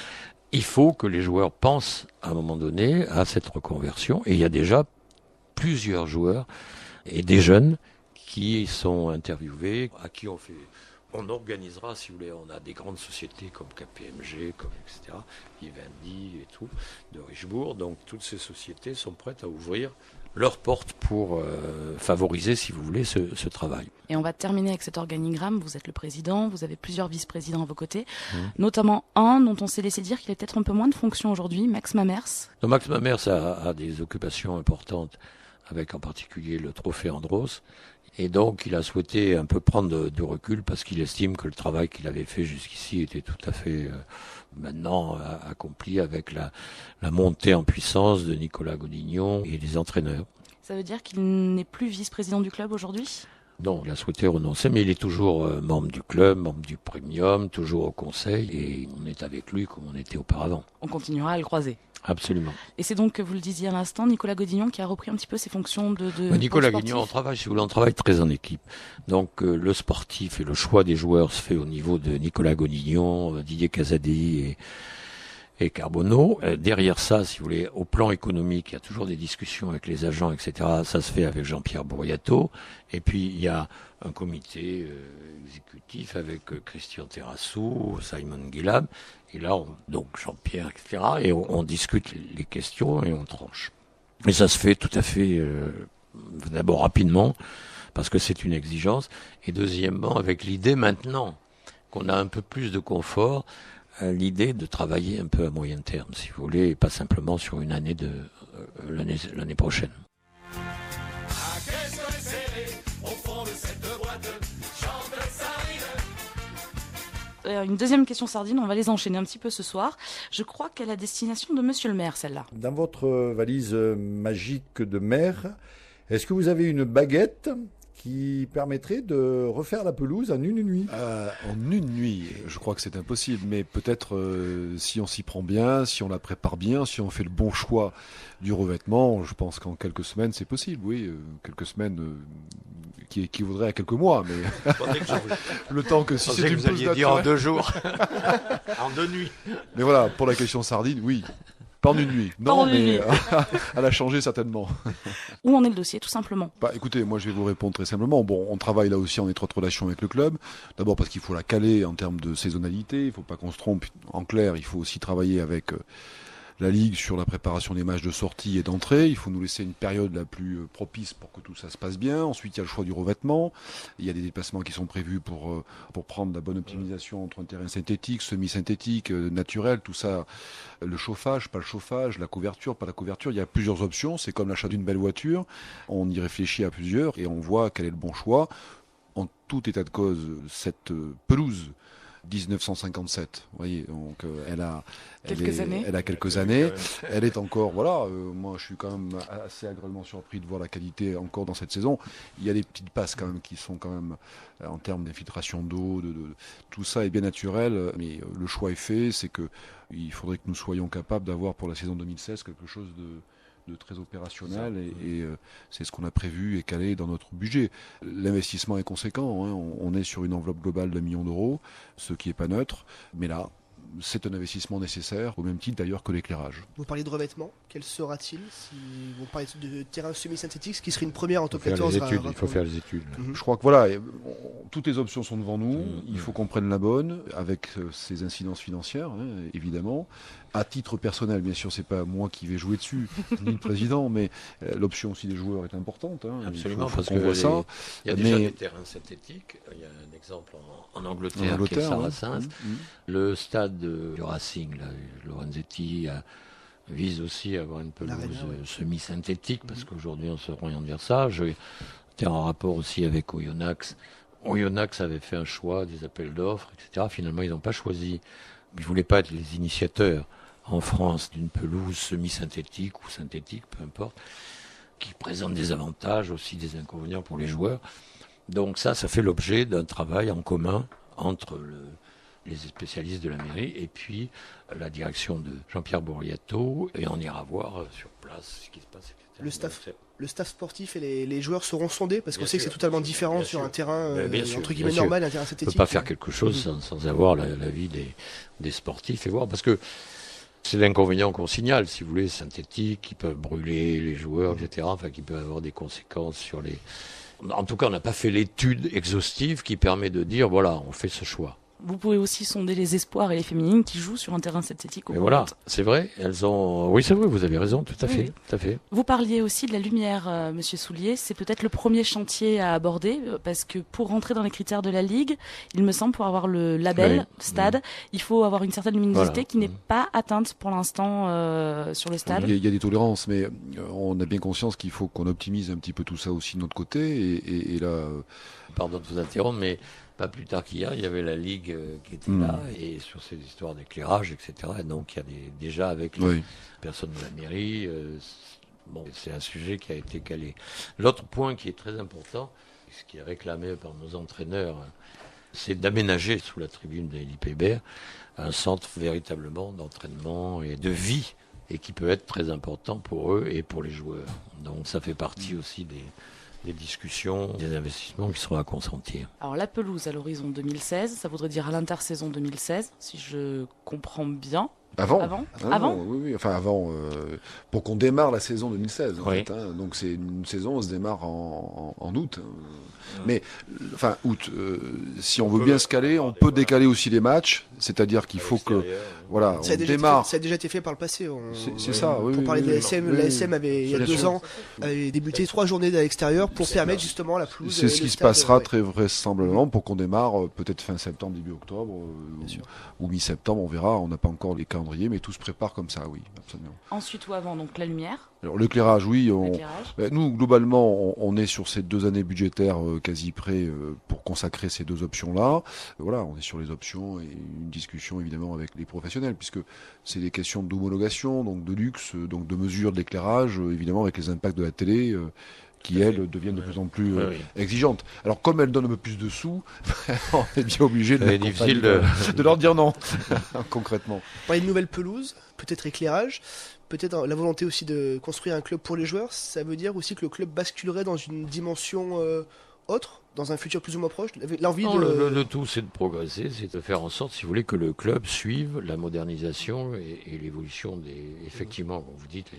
Il faut que les joueurs pensent à un moment donné à cette reconversion. Et il y a déjà plusieurs joueurs et des jeunes qui sont interviewés, à qui on fait On organisera, si vous voulez, on a des grandes sociétés comme KPMG, comme etc., Vivendi et tout, de Richebourg. Donc toutes ces sociétés sont prêtes à ouvrir leurs portes pour favoriser, si vous voulez, ce travail. Et on va terminer avec cet organigramme. Vous êtes le président, vous avez plusieurs vice-présidents à vos côtés, notamment un dont on s'est laissé dire qu'il a peut-être un peu moins de fonctions aujourd'hui, Max Mamers. Donc Max Mamers a des occupations importantes, avec en particulier le trophée Andros. Et donc, il a souhaité un peu prendre du recul parce qu'il estime que le travail qu'il avait fait jusqu'ici était tout à fait maintenant accompli avec la montée en puissance de Nicolas Godignon et des entraîneurs. Ça veut dire qu'il n'est plus vice-président du club aujourd'hui ? Non, il a souhaité renoncer, mais il est toujours membre du club, membre du Premium, toujours au conseil, et on est avec lui comme on était auparavant. On continuera à le croiser. Absolument. Et c'est donc, vous le disiez à l'instant, Nicolas Godignon qui a repris un petit peu ses fonctions de Nicolas Godignon, on travaille très en équipe. Donc le sportif et le choix des joueurs se fait au niveau de Nicolas Godignon, Didier Casadi et Carbonneau. Derrière ça, si vous voulez, au plan économique, il y a toujours des discussions avec les agents, etc. Ça se fait avec Jean-Pierre Bourriato. Et puis, il y a un comité exécutif avec Christian Terrassou, Simon Guillam. Et là, donc Jean-Pierre, etc. Et on discute les questions et on tranche. Et ça se fait tout à fait, d'abord rapidement, parce que c'est une exigence. Et deuxièmement, avec l'idée maintenant qu'on a un peu plus de confort, l'idée de travailler un peu à moyen terme, si vous voulez, et pas simplement sur une année l'année prochaine. Une deuxième question sardine, on va les enchaîner un petit peu ce soir. Je crois qu'elle est à destination de Monsieur le maire, celle-là. Dans votre valise magique de maire, est-ce que vous avez une baguette qui permettrait de refaire la pelouse en une nuit? En une nuit, je crois que c'est impossible, mais peut-être si on s'y prend bien, si on la prépare bien, si on fait le bon choix du revêtement, je pense qu'en quelques semaines c'est possible, oui, quelques semaines qui équivaudraient à quelques mois, mais le temps que si c'est une vous alliez dire en 2 jours, en 2 nuits. Mais voilà, pour la question sardine, oui. Pas en une nuit. Non, mais elle a changé certainement. Où en est le dossier, tout simplement? Écoutez, moi je vais vous répondre très simplement. Bon, on travaille là aussi en étroite relation avec le club. D'abord parce qu'il faut la caler en termes de saisonnalité. Il ne faut pas qu'on se trompe. En clair, il faut aussi travailler avec la Ligue sur la préparation des matchs de sortie et d'entrée. Il faut nous laisser une période la plus propice pour que tout ça se passe bien. Ensuite, il y a le choix du revêtement. Il y a des déplacements qui sont prévus pour prendre la bonne optimisation entre un terrain synthétique, semi-synthétique, naturel, tout ça. Le chauffage, pas le chauffage, la couverture, pas la couverture. Il y a plusieurs options. C'est comme l'achat d'une belle voiture. On y réfléchit à plusieurs et on voit quel est le bon choix. En tout état de cause, cette pelouse 1957, vous voyez, donc elle a quelques années, elle est encore, voilà, moi je suis quand même assez agréablement surpris de voir la qualité encore dans cette saison. Il y a des petites passes quand même qui sont quand même, en termes d'infiltration d'eau, tout ça est bien naturel, mais le choix est fait, c'est que il faudrait que nous soyons capables d'avoir pour la saison 2016 quelque chose de très opérationnel et c'est ce qu'on a prévu et calé dans notre budget. L'investissement est conséquent, hein, on est sur une enveloppe globale d'1 million d'euros, ce qui n'est pas neutre, mais là, c'est un investissement nécessaire, au même titre d'ailleurs que l'éclairage. Vous parlez de revêtement, quel sera-t-il si vous parlez de terrain semi-synthétique, ce qui serait une première en top 14? Il faut faire les études. Je crois que voilà, toutes les options sont devant nous, il faut qu'on prenne la bonne, avec ses incidences financières, hein, évidemment. À titre personnel, bien sûr, c'est pas moi qui vais jouer dessus, ni le président, mais l'option aussi des joueurs est importante. Hein. Absolument, faut parce qu'on voit ça. Il y a déjà des terrains synthétiques. Il y a un exemple en Angleterre qui est Saracens. Le stade du Racing, là, Lorenzetti, vise aussi à avoir une pelouse semi-synthétique, parce qu'aujourd'hui on se oriente vers ça. J'étais en rapport aussi avec Oyonnax. Oyonnax avait fait un choix, des appels d'offres, etc. Finalement, ils n'ont pas choisi. Ils ne voulaient pas être les initiateurs en France d'une pelouse semi-synthétique ou synthétique, peu importe, qui présente des avantages, aussi des inconvénients pour les joueurs. Donc ça fait l'objet d'un travail en commun entre les spécialistes de la mairie et puis la direction de Jean-Pierre Bourriato, et on ira voir sur place ce qui se passe, etc. Le staff sportif et les joueurs seront sondés, parce qu'on sait que c'est totalement différent sur un terrain entre guillemets normal et un terrain synthétique. On ne peut pas faire quelque chose sans avoir l'avis des sportifs et voir, parce que c'est l'inconvénient qu'on signale, si vous voulez, synthétiques, qui peuvent brûler les joueurs, etc., enfin qui peuvent avoir des conséquences sur En tout cas, on n'a pas fait l'étude exhaustive qui permet de dire, voilà, on fait ce choix. Vous pouvez aussi sonder les espoirs et les féminines qui jouent sur un terrain synthétique au Mais Grand voilà, Hôte. c'est vrai, elles ont... Oui, c'est vrai, vous avez raison, tout à fait, Oui. tout à fait. Vous parliez aussi de la lumière, Monsieur Soulier. C'est peut-être le premier chantier à aborder, parce que pour rentrer dans les critères de la Ligue, il me semble, pour avoir le label Oui. stade, il faut avoir une certaine luminosité Voilà. qui n'est pas atteinte pour l'instant sur le stade. Il y a des tolérances, mais on a bien conscience qu'il faut qu'on optimise un petit peu tout ça aussi de notre côté. Et là, Pardon de vous interrompre, mais pas plus tard qu'hier, il y avait la Ligue qui était là, et sur ces histoires d'éclairage, etc. Et donc, il y a déjà avec les oui. personnes de la mairie, bon, c'est un sujet qui a été calé. L'autre point qui est très important, ce qui est réclamé par nos entraîneurs, c'est d'aménager sous la tribune de l'IPBR un centre véritablement d'entraînement et de vie, et qui peut être très important pour eux et pour les joueurs. Donc, ça fait partie aussi des discussions, des investissements qui seront à consentir. Alors la pelouse à l'horizon 2016, ça voudrait dire à l'intersaison 2016, si je comprends bien. Avant. Avant Oui, enfin avant, pour qu'on démarre la saison 2016. En Oui. fait, hein. Donc c'est une saison, on se démarre en août. Mais, enfin, août, si on veut bien se caler, on peut décaler aussi les matchs. C'est-à-dire qu'il faut que, voilà, Ça a, on déjà démarre. ça a déjà été fait par le passé. C'est ça, oui. Pour parler de l'ASM, oui. l'ASM avait, il y a Bien 2 sûr. ans, avait débuté 3 journées à l'extérieur pour permettre justement la pelouse. C'est ce le qui se stade, passera ouais. très vraisemblablement pour qu'on démarre peut-être fin septembre, début octobre ou mi-septembre, on verra. On n'a pas encore les calendriers, mais tout se prépare comme ça, oui, absolument. Ensuite ou avant, donc la lumière, Alors l'éclairage, oui, l'éclairage. nous globalement, on est sur ces 2 années budgétaires quasi prêts pour consacrer ces 2 options-là. Voilà, on est sur les options et une discussion évidemment avec les professionnels, puisque c'est des questions d'homologation, donc de luxe, donc de mesure de l'éclairage, évidemment avec les impacts de la télé. Qui, elles, deviennent de plus en plus exigeantes. Alors, comme elles donnent un peu plus de sous, on est bien obligé de, C'est difficile de leur dire non, concrètement. Parler de nouvelles pelouses, peut-être éclairage, peut-être la volonté aussi de construire un club pour les joueurs. Ça veut dire aussi que le club basculerait dans une dimension autre, dans un futur plus ou moins proche. L'envie Non, de... le tout, c'est de progresser, c'est de faire en sorte, si vous voulez, que le club suive la modernisation et l'évolution des... Effectivement, comme vous dites,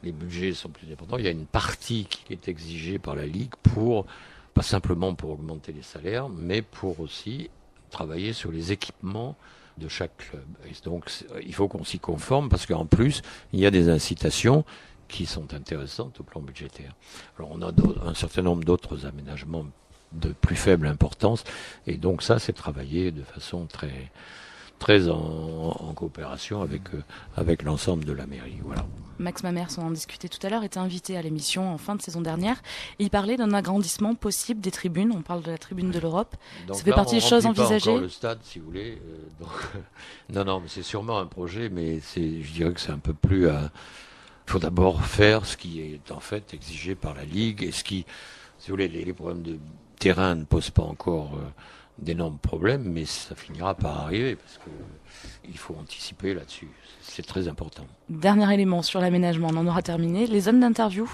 les budgets sont plus importants. Il y a une partie qui est exigée par la Ligue pour, pas simplement pour augmenter les salaires, mais pour aussi travailler sur les équipements de chaque club. Et donc, il faut qu'on s'y conforme parce qu'en plus, il y a des incitations qui sont intéressantes au plan budgétaire. Alors, on a un certain nombre d'autres aménagements de plus faible importance, et donc ça, c'est travaillé de façon très en coopération avec l'ensemble de la mairie. Voilà. Max Mamers, on en discutait tout à l'heure, était invité à l'émission en fin de saison dernière. Et il parlait d'un agrandissement possible des tribunes. On parle de la tribune de l'Europe. Donc Ça fait là, partie des choses on remplit pas envisagées. encore le stade, si vous voulez. Non, mais c'est sûrement un projet, mais je dirais que c'est un peu plus. Il faut d'abord faire ce qui est en fait exigé par la Ligue et ce qui, si vous voulez, les problèmes de terrain ne posent pas encore d'énormes problèmes, mais ça finira par arriver parce que il faut anticiper là-dessus. C'est très important. Dernier élément sur l'aménagement, on en aura terminé. Les zones d'interview,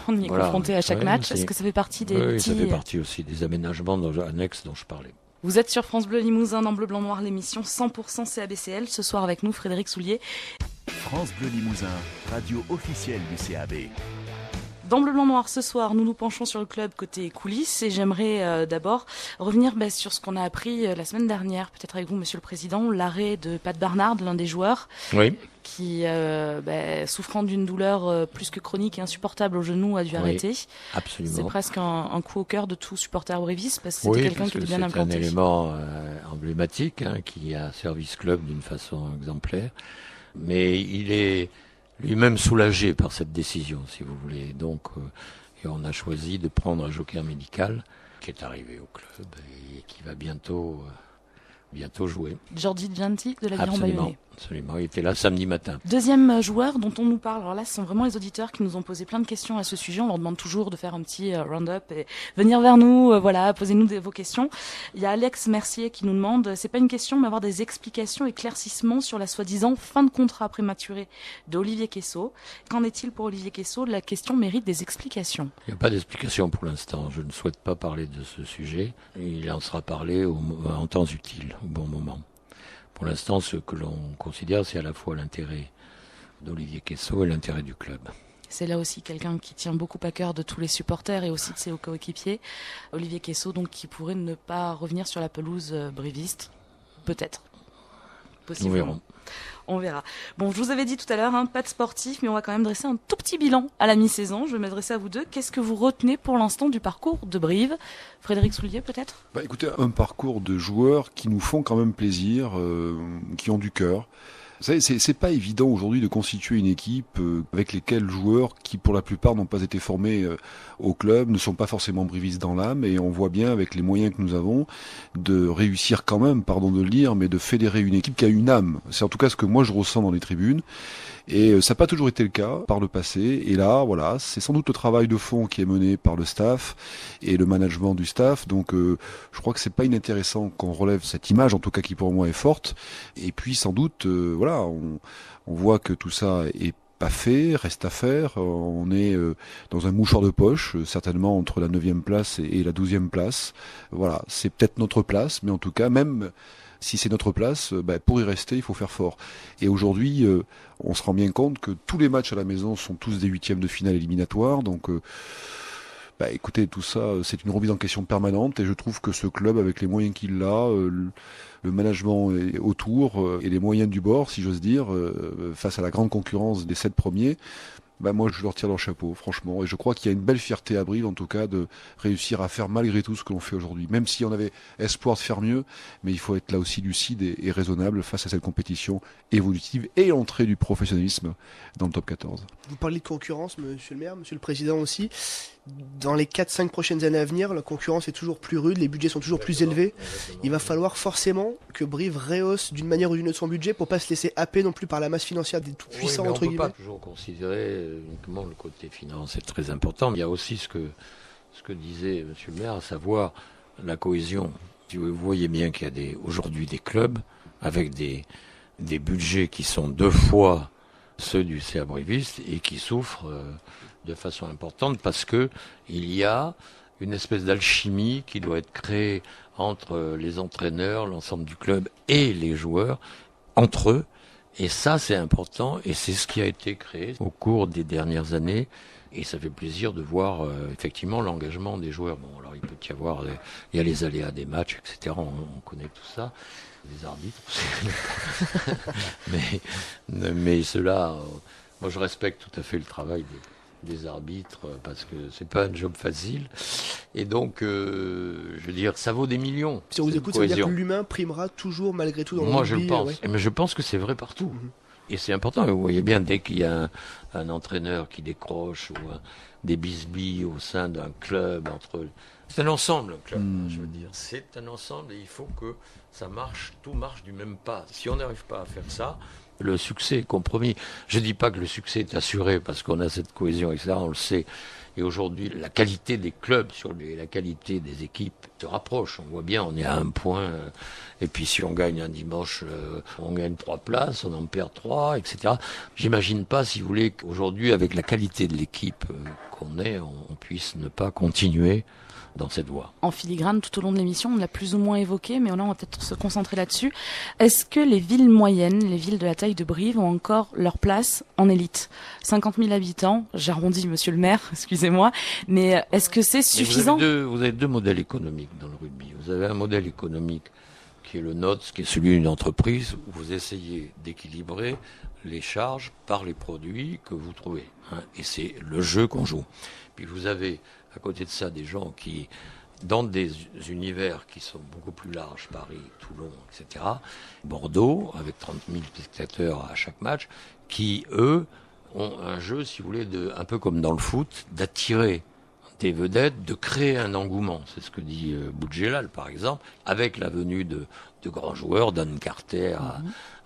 on y est confronté à chaque Ouais, match. Est-ce que ça fait partie des Oui, petits... ça fait partie aussi des aménagements annexes dont je parlais. Vous êtes sur France Bleu Limousin dans Bleu Blanc Noir, l'émission 100% CABCL. Ce soir avec nous, Frédéric Soulier. France Bleu Limousin, radio officielle du CAB. Dans Bleu Blanc Noir ce soir, nous nous penchons sur le club côté coulisses et j'aimerais d'abord revenir sur ce qu'on a appris la semaine dernière, peut-être avec vous, Monsieur le Président, l'arrêt de Pat Barnard, l'un des joueurs, Oui. qui, souffrant d'une douleur plus que chronique et insupportable au genou, a dû arrêter. Absolument. C'est presque un coup au cœur de tout supporter bréviste parce que c'était quelqu'un qui était bien implanté. C'est un élément emblématique qui a servi ce club d'une façon exemplaire. Mais il est lui-même soulagé par cette décision, si vous voulez. Donc, et on a choisi de prendre un joker médical qui est arrivé au club et qui va bientôt jouer. Jordi Gianti de l'Aviron Bayonnais. Absolument, il était là samedi matin. Deuxième joueur dont on nous parle, alors là ce sont vraiment les auditeurs qui nous ont posé plein de questions à ce sujet, on leur demande toujours de faire un petit round-up et venir vers nous, posez-nous vos questions. Il y a Alex Mercier qui nous demande, c'est pas une question mais avoir des explications, éclaircissements sur la soi-disant fin de contrat prématuré d'Olivier Quessot. Qu'en est-il pour Olivier Quessot? La question mérite des explications. Il n'y a pas d'explication pour l'instant, je ne souhaite pas parler de ce sujet, il en sera parlé en temps utile, au bon moment. Pour l'instant, ce que l'on considère, c'est à la fois l'intérêt d'Olivier Quessot et l'intérêt du club. C'est là aussi quelqu'un qui tient beaucoup à cœur de tous les supporters et aussi de ses coéquipiers. Olivier Quessot, donc, qui pourrait ne pas revenir sur la pelouse briviste. Peut-être. Nous verrons. On verra. Bon, je vous avais dit tout à l'heure, pas de sportif, mais on va quand même dresser un tout petit bilan à la mi-saison. Je vais m'adresser à vous deux. Qu'est-ce que vous retenez pour l'instant du parcours de Brive ? Frédéric Soulier, peut-être ? Écoutez, un parcours de joueurs qui nous font quand même plaisir, qui ont du cœur. Vous savez, c'est pas évident aujourd'hui de constituer une équipe avec lesquels joueurs qui, pour la plupart, n'ont pas été formés au club, ne sont pas forcément brivistes dans l'âme, et on voit bien, avec les moyens que nous avons, de réussir quand même, pardon de le dire, mais de fédérer une équipe qui a une âme. C'est en tout cas ce que moi je ressens dans les tribunes. Et ça n'a pas toujours été le cas par le passé. Et là, voilà, c'est sans doute le travail de fond qui est mené par le staff et le management du staff. Donc, je crois que c'est pas inintéressant qu'on relève cette image, en tout cas qui pour moi est forte. Et puis, sans doute, voilà, on voit que tout ça est pas fait, reste à faire. On est dans un mouchoir de poche, certainement entre la 9e place et la 12e place. Voilà, c'est peut-être notre place, mais en tout cas, même si c'est notre place, pour y rester, il faut faire fort. Et aujourd'hui, on se rend bien compte que tous les matchs à la maison sont tous des 8e de finale éliminatoires. Donc, écoutez, tout ça, c'est une remise en question permanente. Et je trouve que ce club, avec les moyens qu'il a, le management autour et les moyens du bord, si j'ose dire, face à la grande concurrence des 7 premiers, moi je leur tire leur chapeau, franchement. Et je crois qu'il y a une belle fierté à Brive, en tout cas, de réussir à faire malgré tout ce que l'on fait aujourd'hui. Même si on avait espoir de faire mieux, mais il faut être là aussi lucide et raisonnable face à cette compétition évolutive et entrée du professionnalisme dans le top 14. Vous parlez de concurrence, monsieur le maire, monsieur le président aussi. Dans les 4-5 prochaines années à venir, la concurrence est toujours plus rude, les budgets sont toujours plus élevés. Il va falloir forcément que Brive rehausse d'une manière ou d'une autre son budget pour pas se laisser happer non plus par la masse financière des tout-puissants, entre guillemets. On ne peut pas toujours considérer uniquement le côté finance, c'est très important. Il y a aussi ce que disait monsieur le maire, à savoir la cohésion. Vous voyez bien qu'il y a aujourd'hui des clubs avec des budgets qui sont 2 fois ceux du CA Briviste et qui souffrent de façon importante parce que il y a une espèce d'alchimie qui doit être créée entre les entraîneurs, l'ensemble du club et les joueurs, entre eux. Et ça, c'est important et c'est ce qui a été créé au cours des dernières années. Et ça fait plaisir de voir effectivement l'engagement des joueurs. Bon, alors il peut y avoir, il y a les aléas des matchs, etc. On connaît tout ça. Les arbitres aussi. mais cela, moi je respecte tout à fait le travail des arbitres parce que c'est pas un job facile. Et donc, je veux dire, ça vaut des millions. Si on vous écoute, ça veut dire que l'humain primera toujours malgré tout dans le Moi, rugby, je le pense. ouais. Mais je pense que c'est vrai partout. Et c'est important. Vous voyez bien, dès qu'il y a un entraîneur qui décroche ou des bisbilles au sein d'un club, c'est un ensemble, un club, je veux dire. C'est un ensemble et il faut que ça marche, tout marche du même pas. Si on n'arrive pas à faire ça, le succès est compromis. Je dis pas que le succès est assuré parce qu'on a cette cohésion, etc. On le sait. Et aujourd'hui, la qualité des clubs la qualité des équipes se rapproche. On voit bien, on est à 1 point. Et puis si on gagne un dimanche, on gagne 3 places, on en perd 3, etc. J'imagine pas, si vous voulez, qu'aujourd'hui, avec la qualité de l'équipe qu'on est, on puisse ne pas continuer dans cette voie. En filigrane, tout au long de l'émission, on l'a plus ou moins évoqué, mais là, on va peut-être se concentrer là-dessus. Est-ce que les villes moyennes, les villes de la taille de Brive, ont encore leur place en élite ? 50 000 habitants, j'arrondis, monsieur le maire, excusez-moi, mais est-ce que c'est suffisant ? Vous avez 2 modèles économiques dans le rugby. Vous avez un modèle économique qui est le nôtre, qui est celui d'une entreprise, où vous essayez d'équilibrer les charges par les produits que vous trouvez. Et c'est le jeu qu'on joue. Puis vous avez à côté de ça des gens qui, dans des univers qui sont beaucoup plus larges, Paris, Toulon, etc., Bordeaux, avec 30 000 spectateurs à chaque match, qui, eux, ont un jeu, si vous voulez, un peu comme dans le foot, d'attirer des vedettes, de créer un engouement. C'est ce que dit Boudjelal, par exemple, avec la venue de grands joueurs, Dan Carter,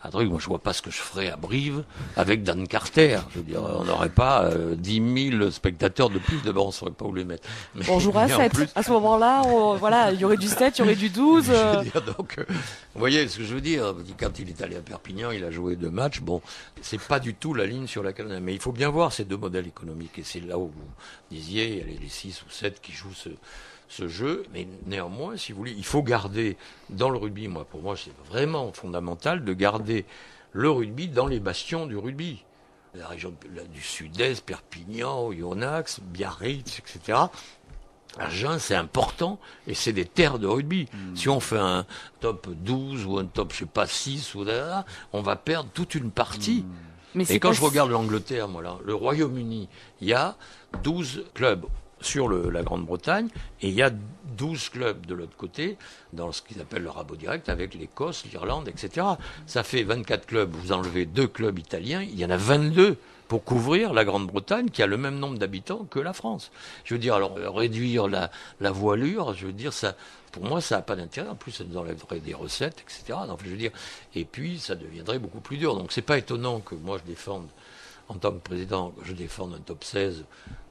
à truc. Moi, je vois pas ce que je ferais à Brive avec Dan Carter. Je veux dire, on n'aurait pas 10 000 spectateurs de plus. D'abord, on saurait pas où les mettre. Mais, on jouera à 7. Plus... À ce moment-là, voilà, il y aurait du 7, il y aurait du 12. Je veux dire, donc, vous voyez ce que je veux dire. Quand il est allé à Perpignan, il a joué 2 matchs. Bon, c'est pas du tout la ligne sur laquelle on est. Mais il faut bien voir ces 2 modèles économiques. Et c'est là où vous disiez, il y a les 6 ou 7 qui jouent ce jeu, mais néanmoins, si vous voulez, il faut garder dans le rugby, pour moi, c'est vraiment fondamental de garder le rugby dans les bastions du rugby. la région du sud-est, Perpignan, Oyonnax, Biarritz, etc. Agen, c'est important et c'est des terres de rugby. Si on fait un top 12 ou un top, 6 ou là, on va perdre toute une partie. Et quand je regarde l'Angleterre, moi, là, le Royaume-Uni, il y a 12 clubs sur la Grande-Bretagne et il y a 12 clubs de l'autre côté dans ce qu'ils appellent le rabot direct avec l'Écosse, l'Irlande, etc. Ça fait 24 clubs. Vous enlevez 2 clubs italiens, il y en a 22 pour couvrir la Grande-Bretagne qui a le même nombre d'habitants que la France. Je veux dire, alors réduire la voilure, je veux dire, ça, pour moi, ça n'a pas d'intérêt. En plus, ça nous enlèverait des recettes, etc. Donc, je veux dire, et puis, ça deviendrait beaucoup plus dur. Donc, c'est pas étonnant que moi, je défende, en tant que président, je défende un top 16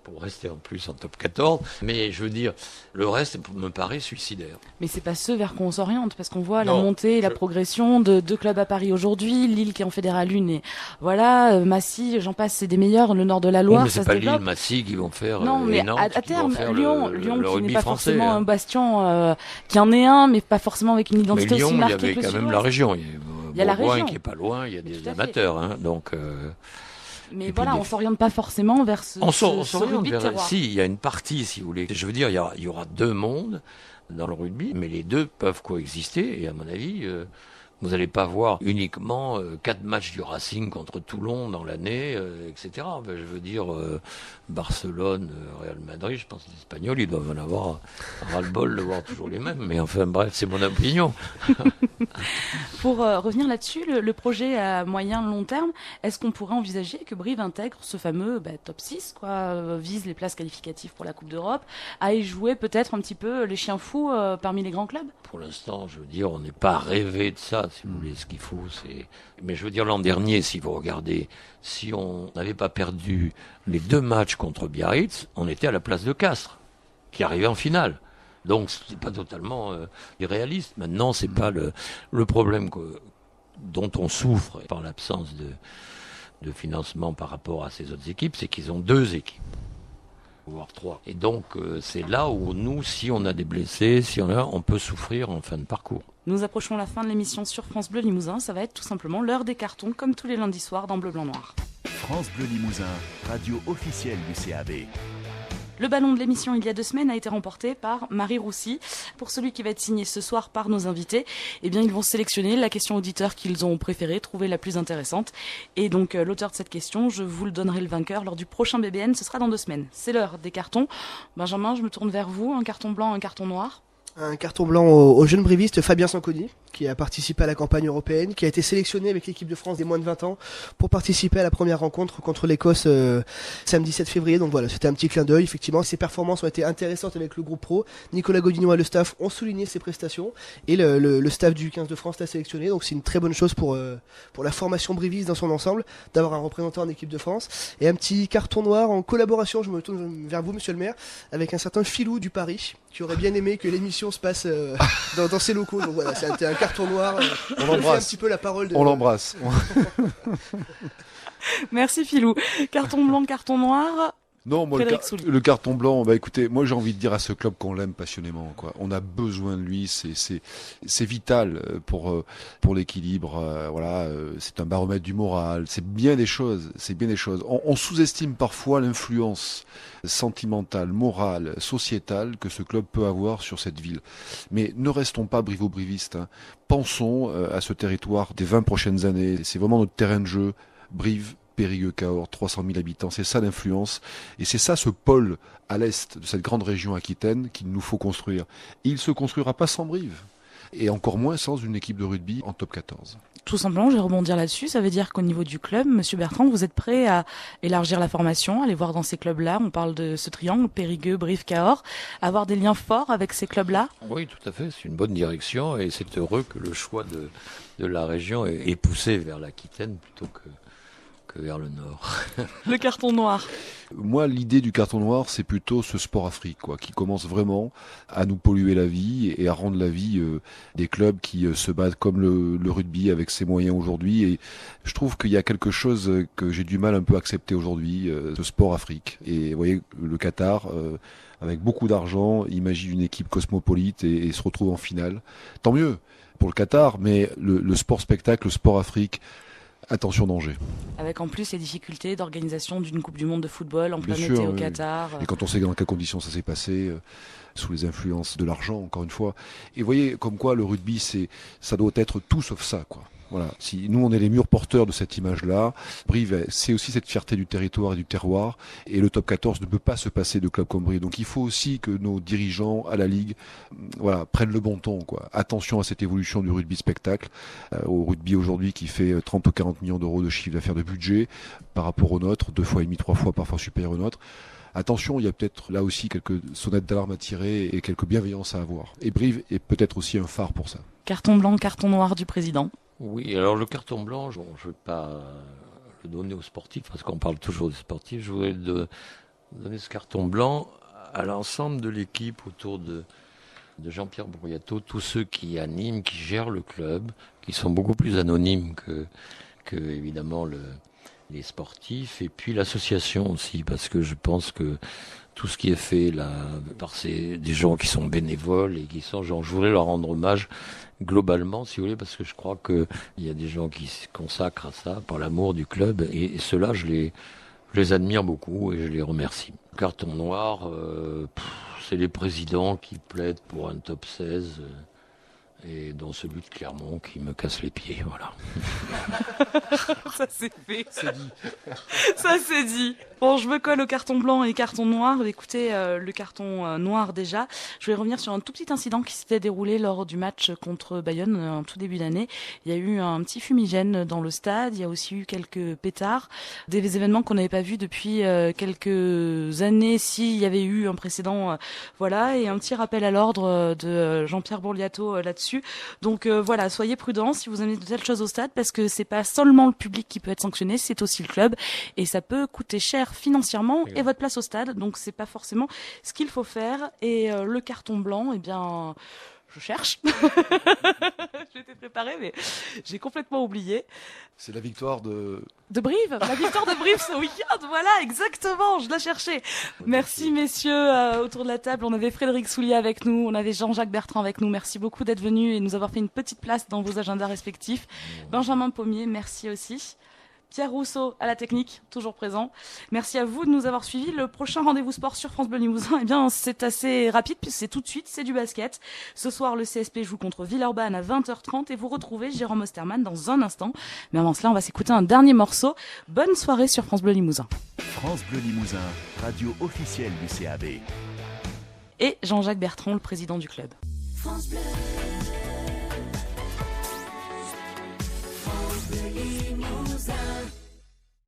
pour rester en plus en top 14. Mais je veux dire, le reste me paraît suicidaire. Mais c'est pas ce vers quoi on s'oriente, parce qu'on voit la montée et la progression de 2 clubs à Paris aujourd'hui, Lille qui est en Fédéral 1 et voilà, Massy, j'en passe, c'est des meilleurs, le nord de la Loire, oui, mais ça c'est se pas développe. Lille, Massy qui vont faire non, mais Nantes, à terme, Lyon qui n'est pas français, forcément un bastion, qui en est un, mais pas forcément avec une mais identité Lyon, aussi marquée que le il y avait quand même Sud-Ouest. la région. Il y a la Bourgoin région qui est pas loin, il y a des tout à fait. amateurs. Hein, donc, mais voilà, on s'oriente pas forcément vers ce rugby de terroir. Si, il y a une partie, si vous voulez. Je veux dire, il y aura 2 mondes dans le rugby, mais les 2 peuvent coexister. Et à mon avis, vous n'allez pas voir uniquement 4 matchs du Racing contre Toulon dans l'année, etc. Ben, je veux dire, Barcelone, Real Madrid, je pense que les Espagnols, ils doivent en avoir ras-le-bol de voir toujours les mêmes. Mais enfin, bref, c'est mon opinion. Pour revenir là-dessus, le projet à moyen long terme, est-ce qu'on pourrait envisager que Brive intègre ce fameux top 6, vise les places qualificatives pour la Coupe d'Europe, aille jouer peut-être un petit peu les chiens fous parmi les grands clubs? Pour l'instant, je veux dire, on n'est pas rêvé de ça, si vous voulez. Ce qu'il faut, c'est... Mais je veux dire, l'an dernier, si vous regardez, si on n'avait pas perdu les 2 matchs contre Biarritz, on était à la place de Castres, qui arrivait en finale. Donc, c'est pas totalement irréaliste. Maintenant, c'est pas le problème dont on souffre par l'absence de financement par rapport à ces autres équipes, c'est qu'ils ont 2 équipes, voire 3. Et donc, c'est là où nous, si on a des blessés, on peut souffrir en fin de parcours. Nous approchons la fin de l'émission sur France Bleu Limousin. Ça va être tout simplement l'heure des cartons, comme tous les lundis soirs dans Bleu Blanc Noir. France Bleu Limousin, radio officielle du CAB. Le ballon de l'émission il y a 2 semaines a été remporté par Marie Roussy. Pour celui qui va être signé ce soir par nos invités, eh bien ils vont sélectionner la question auditeur qu'ils ont préférée, trouver la plus intéressante. Et donc l'auteur de cette question, je vous le donnerai le vainqueur lors du prochain BBN, ce sera dans 2 semaines. C'est l'heure des cartons. Benjamin, je me tourne vers vous, un carton blanc, un carton noir. Un carton blanc au jeune briviste Fabien Sanconi, qui a participé à la campagne européenne, qui a été sélectionné avec l'équipe de France des moins de 20 ans pour participer à la première rencontre contre l'Écosse samedi 7 février. Donc voilà, c'était un petit clin d'œil. Effectivement, ses performances ont été intéressantes avec le groupe pro. Nicolas Godinois et le staff ont souligné ses prestations et le staff du 15 de France l'a sélectionné. Donc c'est une très bonne chose pour la formation briviste dans son ensemble d'avoir un représentant en équipe de France. Et un petit carton noir en collaboration, je me tourne vers vous, monsieur le maire, avec un certain Philou du Paris, qui aurait bien aimé que l'émission se passe dans ses locaux. Donc voilà, c'était un carton noir. On l'embrasse. Un petit peu la parole de... On l'embrasse. Merci Philou. Carton blanc, carton noir. Non, moi, le carton blanc, écoutez, moi j'ai envie de dire à ce club qu'on l'aime passionnément, quoi. On a besoin de lui, c'est vital pour l'équilibre, voilà, c'est un baromètre du moral, c'est bien des choses. On sous-estime parfois l'influence sentimentale, morale, sociétale que ce club peut avoir sur cette ville. Mais ne restons pas brivo-brivistes, hein. Pensons à ce territoire des 20 prochaines années. C'est vraiment notre terrain de jeu, Brive, Périgueux, Cahors, 300 000 habitants, c'est ça l'influence, et c'est ça ce pôle à l'est de cette grande région aquitaine qu'il nous faut construire. Et il se construira pas sans Brive, et encore moins sans une équipe de rugby en top 14. Tout simplement, je vais rebondir là-dessus, ça veut dire qu'au niveau du club, Monsieur Bertrand, vous êtes prêt à élargir la formation, aller voir dans ces clubs-là, on parle de ce triangle, Périgueux, Brive, Cahors, avoir des liens forts avec ces clubs-là? Oui, tout à fait, c'est une bonne direction, et c'est heureux que le choix de la région ait poussé vers l'Aquitaine plutôt que vers le nord. Le carton noir. Moi, l'idée du carton noir, c'est plutôt ce sport Afrique, quoi, qui commence vraiment à nous polluer la vie et à rendre la vie des clubs qui se battent comme le rugby avec ses moyens aujourd'hui. Et je trouve qu'il y a quelque chose que j'ai du mal un peu à accepter aujourd'hui, ce sport Afrique. Et vous voyez, le Qatar, avec beaucoup d'argent, imagine une équipe cosmopolite et se retrouve en finale. Tant mieux pour le Qatar, mais le sport spectacle, le sport Afrique, Attention danger. Avec en plus les difficultés d'organisation d'une Coupe du Monde de football en plein Bien été sûr, au oui. Qatar. Et quand on sait dans quelles conditions ça s'est passé, sous les influences de l'argent, encore une fois. Et vous voyez, comme quoi le rugby, ça doit être tout sauf ça, quoi. Voilà. Si nous, on est les murs porteurs de cette image-là, Brive, c'est aussi cette fierté du territoire et du terroir. Et le top 14 ne peut pas se passer de clubs comme Brive. Donc il faut aussi que nos dirigeants à la Ligue, voilà, prennent le bon ton, quoi. Attention à cette évolution du rugby spectacle, au rugby aujourd'hui qui fait 30 ou 40 millions d'euros de chiffre d'affaires de budget par rapport au nôtre, 2 fois et demi, 3 fois parfois supérieur au nôtre. Attention, il y a peut-être là aussi quelques sonnettes d'alarme à tirer et quelques bienveillances à avoir. Et Brive est peut-être aussi un phare pour ça. Carton blanc, carton noir du président. Oui, alors le carton blanc, je ne vais pas le donner aux sportifs, parce qu'on parle toujours des sportifs. Je voudrais donner ce carton blanc à l'ensemble de l'équipe autour de Jean-Pierre Bourriato, tous ceux qui animent, qui gèrent le club, qui sont beaucoup plus anonymes que évidemment les sportifs, et puis l'association aussi, parce que je pense que tout ce qui est fait là par des gens qui sont bénévoles et qui sont, genre, je voudrais leur rendre hommage globalement, si vous voulez, parce que je crois que il y a des gens qui se consacrent à ça par l'amour du club, et ceux-là, je les admire beaucoup et je les remercie. Carton noir, c'est les présidents qui plaident pour un top 16. Et dans celui de Clermont qui me casse les pieds, voilà. Ça c'est fait. Ça c'est dit. Bon, je me colle au carton blanc et carton noir. Écoutez, le carton noir déjà. Je vais revenir sur un tout petit incident qui s'était déroulé lors du match contre Bayonne en tout début d'année. Il y a eu un petit fumigène dans le stade. Il y a aussi eu quelques pétards. Des événements qu'on n'avait pas vus depuis quelques années, s'il y avait eu un précédent. Voilà. Et un petit rappel à l'ordre de Jean-Pierre Bourliato là-dessus. Donc voilà, soyez prudents si vous amenez de telles choses au stade, parce que c'est pas seulement le public qui peut être sanctionné, c'est aussi le club, et ça peut coûter cher financièrement et votre place au stade, donc c'est pas forcément ce qu'il faut faire. Et le carton blanc, eh bien je cherche. J'étais préparée, mais j'ai complètement oublié. C'est la victoire de Brive, la victoire de Brive ce week-end, voilà, exactement, je la cherchais. Merci messieurs, autour de la table, on avait Frédéric Soulier avec nous, on avait Jean-Jacques Bertrand avec nous, merci beaucoup d'être venus et nous avoir fait une petite place dans vos agendas respectifs. Benjamin Pommier, merci aussi. Pierre Rousseau à la technique, toujours présent. Merci à vous de nous avoir suivis. Le prochain rendez-vous sport sur France Bleu Limousin, eh bien, c'est assez rapide puisque c'est tout de suite, c'est du basket. Ce soir, le CSP joue contre Villeurbanne à 20h30 et vous retrouvez Jérôme Osterman dans un instant. Mais avant cela, on va s'écouter un dernier morceau. Bonne soirée sur France Bleu Limousin. France Bleu Limousin, radio officielle du CAB. Et Jean-Jacques Bertrand, le président du club. France Bleu.